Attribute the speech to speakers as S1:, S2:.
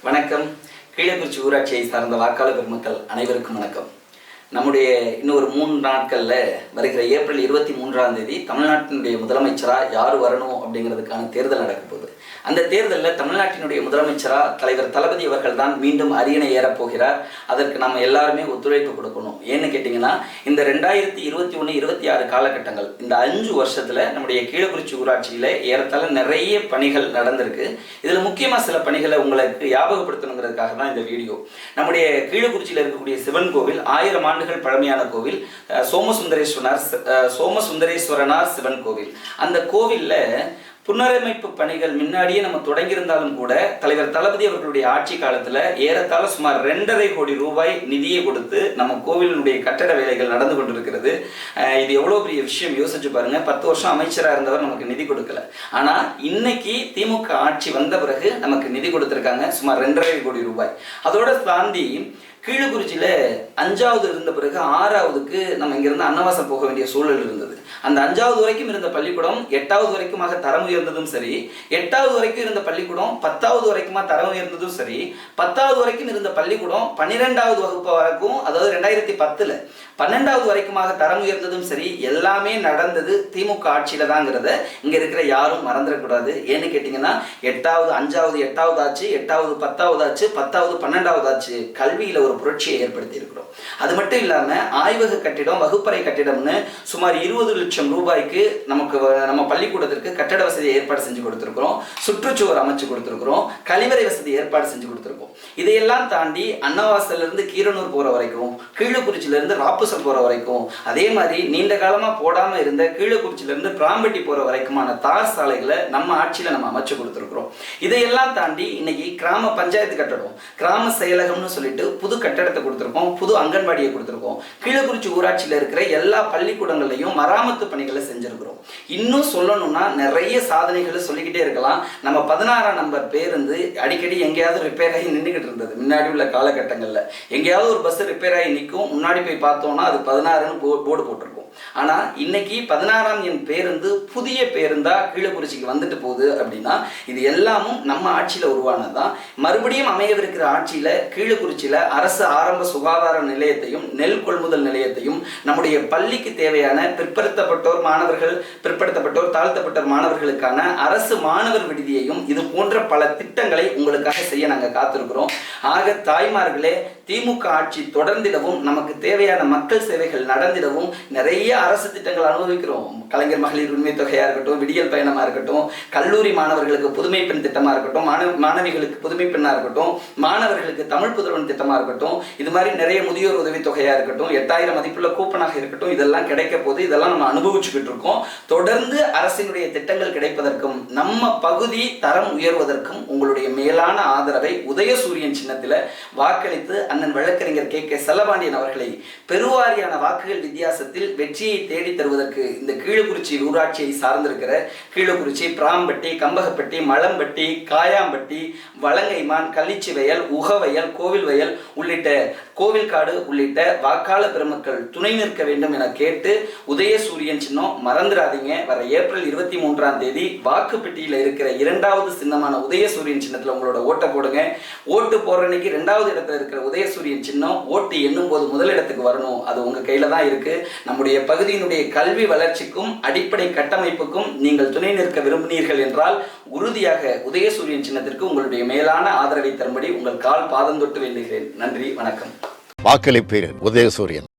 S1: வணக்கம். கீழக்குறிச்சி ஊராட்சியை சார்ந்த வாக்காளர் பெருமக்கள் அனைவருக்கும் வணக்கம். நம்முடைய இன்னொரு 3 நாட்களில் வருகிற ஏப்ரல் 23ஆம் தேதி தமிழ்நாட்டினுடைய முதலமைச்சராக யார் வரணும் அப்படிங்கிறதுக்கான தேர்தல் நடக்க போகுது. அந்த தேர்தலில் தமிழ்நாட்டினுடைய முதலமைச்சராக தலைவர் தளபதி அவர்கள் தான் மீண்டும் அரியணை ஏறப்போகிறார். அதற்கு நம்ம எல்லாருமே ஒத்துழைப்பு கொடுக்கணும். ஏன்னு கேட்டிங்கன்னா, இந்த 2021-26 காலகட்டங்கள், இந்த 5 வருஷத்தில் நம்முடைய கீழக்குறிச்சி ஊராட்சியில் ஏறத்தாழ நிறைய பணிகள் நடந்திருக்கு. இதில் முக்கியமாக சில பணிகளை உங்களுக்கு ஞாபகப்படுத்தணுங்கிறதுக்காக தான் இந்த வீடியோ. நம்முடைய கீழக்குறிச்சியில் இருக்கக்கூடிய சிவன் கோவில் 1000 ஆண்டுகள் பழமையான கோவில். சோமசுந்தரேஸ்வரனார் சிவன் கோவில். அந்த கோவிலில் புனரமைப்பு பணிகள் முன்னாடியே நம்ம தொடங்கியிருந்தாலும் கூட தலைவர் தளபதி அவர்களுடைய ஆட்சி காலத்தில் ஏறத்தாழ சுமார் 2.5 கோடி ரூபாய் நிதியை கொடுத்து நம்ம கோவிலினுடைய கட்டட வேலைகள் நடந்து கொண்டிருக்கிறது. இது எவ்வளோ பெரிய விஷயம் யோசிச்சு பாருங்க. 10 வருஷம் அமைச்சராக இருந்தவர் நமக்கு நிதி கொடுக்கல. ஆனால் இன்னைக்கு திமுக ஆட்சி வந்த பிறகு நமக்கு நிதி கொடுத்துருக்காங்க, சுமார் 2.5 கோடி ரூபாய். அதோட தாண்டி கீழக்குறிச்சியில் 5வது இருந்த பிறகு 6வதுக்கு நம்ம இங்கிருந்து அன்னவாசம் போக வேண்டிய சூழல் இருந்தது. அந்த 5வது வரைக்கும் இருந்த பள்ளிக்கூடம் 8வது வரைக்குமாக தரம் உயர்ந்ததும் சரி, 8வது வரைக்கும் இருந்த பள்ளிக்கூடம் 10வது வரைக்குமா தரம் உயர்ந்ததும் சரி, 10வது வரைக்கும் இருந்த பள்ளிக்கூடம் 12வது வகுப்பு வரைக்கும், அதாவது 2010 12வது வரைக்குமாக தரம் உயர்ந்ததும் சரி, எல்லாமே நடந்தது திமுக ஆட்சியில தாங்கிறத இங்க இருக்கிற யாரும் மறந்துடக்கூடாது. ஏன்னு கேட்டீங்கன்னா, 8வது 5வது 8வது ஆச்சு, 8வது 10வது ஆச்சு, 10வது 12வது ஆச்சு. கல்வியில ஒரு புரட்சியை ஏற்படுத்தி இருக்கிறோம். அது மட்டும் இல்லாம ஆய்வக கட்டிடம், வகுப்பறை கட்டிடம்னு சுமார் 20 லட்சம் ரூபாய்க்கு நம்ம பள்ளிக்கூடத்திற்கு கட்டட வசதியை ஏற்பாடு செஞ்சு கொடுத்திருக்கிறோம். சுற்றுச்சுவர் அமைச்சு கொடுத்திருக்கிறோம். கழிவறை வசதி ஏற்பாடு செஞ்சு கொடுத்திருக்கோம். இதையெல்லாம் தாண்டி அன்னவாசல்ல இருந்து கீரனூர் போற வரைக்கும், கீழக்குறிச்சியில இருந்து ராப்புசம் போற வரைக்கும், அதே மாதிரி நீண்ட காலமா போடாம இருந்த கீழக்குறிச்சியில இருந்து பிராம்பட்டி போற வரைக்குமான தார் சாலைகளை நம்ம ஆட்சியில நம்ம அமைச்சு கொடுத்திருக்கிறோம். இதையெல்லாம் தாண்டி இன்னைக்கு கிராம பஞ்சாயத்து கட்டடம், கிராம செயலகம்னு சொல்லிட்டு புது கட்டடத்தை கொடுத்திருக்கோம், புது அங்கன்வாடியை கொடுத்திருக்கோம். கீழக்குறிச்சி ஊராட்சியில இருக்கிற எல்லா பள்ளிக்கூடங்களையும் மராமத்து பணிகளை செஞ்சிருக்கிறோம். இன்னும் சொல்லணும்னா நிறைய சாதனைகளை சொல்லிக்கிட்டே இருக்கலாம். நம்ம 16ஆம் நம்பர் பேருந்து அடிக்கடி எங்கேயாவது ரிப்பேர் ஆகி நின்றுகிட்டு இருந்தது. முன்னாடி உள்ள காலகட்டங்கள்ல எங்கேயாவது ஒரு பஸ் ரிப்பேர் ஆகி நிற்கும், முன்னாடி போய் பார்த்தோம்னா அது 16ன்னு போர்டு போட்டிருக்கும். ஆனா இன்னைக்கு 16ஆம் எண் பேருந்து புதிய பேருந்தா கீழக்குறிச்சிக்கு வந்துட்டு போகுது. அப்படின்னா இது எல்லாமும் நம்ம ஆட்சியில உருவானதுதான். மறுபடியும் அமையவிருக்கிற ஆட்சியில கீழக்குறிச்சியில அரசு ஆரம்ப சுகாதார நிலையத்தையும் நெல் கொள்முதல் நிலையத்தையும், நம்முடைய பள்ளிக்கு தேவையான பிற்படுத்தப்பட்டோர் மாணவர்கள், பிற்படுத்தப்பட்டோர் தாழ்த்தப்பட்டோர் மாணவர்களுக்கான அரசு மாணவர் விடுதியையும், இது போன்ற பல திட்டங்களை உங்களுக்காக செய்ய நாங்க காத்திருக்கிறோம். ஆக தாய்மார்களே, திமுக ஆட்சி தொடர்ந்திடவும், நமக்கு தேவையான மக்கள் சேவைகள் நடந்திடவும் நிறைய அரசு திட்டங்கள் அனுபவிக்கிறோம். கலைஞர் மகளிர் உரிமை தொகையா இருக்கட்டும், விடியல் பயணமா இருக்கட்டும், கல்லூரி மாணவர்களுக்கு புதுமை பெண் திட்டமா இருக்கட்டும், மாணவிகளுக்கு புதுமை பெண்ணா இருக்கட்டும், மாணவர்களுக்கு தமிழ் புதல்வன் திட்டமா இருக்கட்டும், இது மாதிரி நிறைய முதியோர் உதவி தொகையா இருக்கட்டும், 8000 மதிப்புள்ள கூப்பனாக இருக்கட்டும், இதெல்லாம் கிடைக்க போது. இதெல்லாம் நம்ம அனுபவிச்சுக்கிட்டு இருக்கோம். தொடர்ந்து அரசினுடைய திட்டங்கள் கிடைப்பதற்கும், நம்ம பகுதி தரம் உயர்வதற்கும் உங்களுடைய மேலான ஆதரவை உதயசூரியன் சின்னத்தில் வாக்களித்து அண்ணன் வழக்கறிஞர் கே செல்லபாண்டியன் அவர்களை பெருவாரியான வாக்குகள் வித்தியாசத்தில் வெற்றியை தேடி தருவதற்கு இந்த கீழக்குறிச்சி ஊராட்சியை சார்ந்திருக்கிற கீழக்குறிச்சி, பிராம்பட்டி, கம்பகப்பட்டி, மலம்பட்டி, காயாம்பட்டி, வலங்கைமான், கள்ளிச்சிவயல், உகவயல், கோவில்வயல் உள்ளிட்ட கோவில்காடு உள்ளிட்ட வாக்காளர் பெருமக்கள் துணை நிற்க வேண்டும் என கேட்டு, உதயசூரியன் சின்னம் மறந்துடாதீங்க. வர ஏப்ரல் 23ஆம் தேதி வாக்குப்பெட்டியில் இருக்கிற 2வது சின்னமான உதயசூரியன் சின்னத்தில் உங்களோட ஓட்டை போடுங்க. ஓட்டு போடுற அன்னைக்கு 2வது இடத்துல இருக்கிற உதயசூரியன் சின்னம் ஓட்டு எண்ணும் போது முதலிடத்துக்கு வரணும். அது உங்க கையில தான் இருக்கு. நம்முடைய பகுதியினுடைய கல்வி வளர்ச்சிக்கும் அடிப்படை கட்டமைப்புக்கும் நீங்கள் துணை நிற்க விரும்பினீர்கள் என்றால் உறுதியாக உதயசூரியன் சின்னத்திற்கு உங்களுடைய மேலான ஆதரவை தரும்படி உங்கள் கால் பாதம் தொட்டு வேண்டுகிறேன். நன்றி, வணக்கம்.
S2: வாக்களிப்பீர் உதயசூரியன்.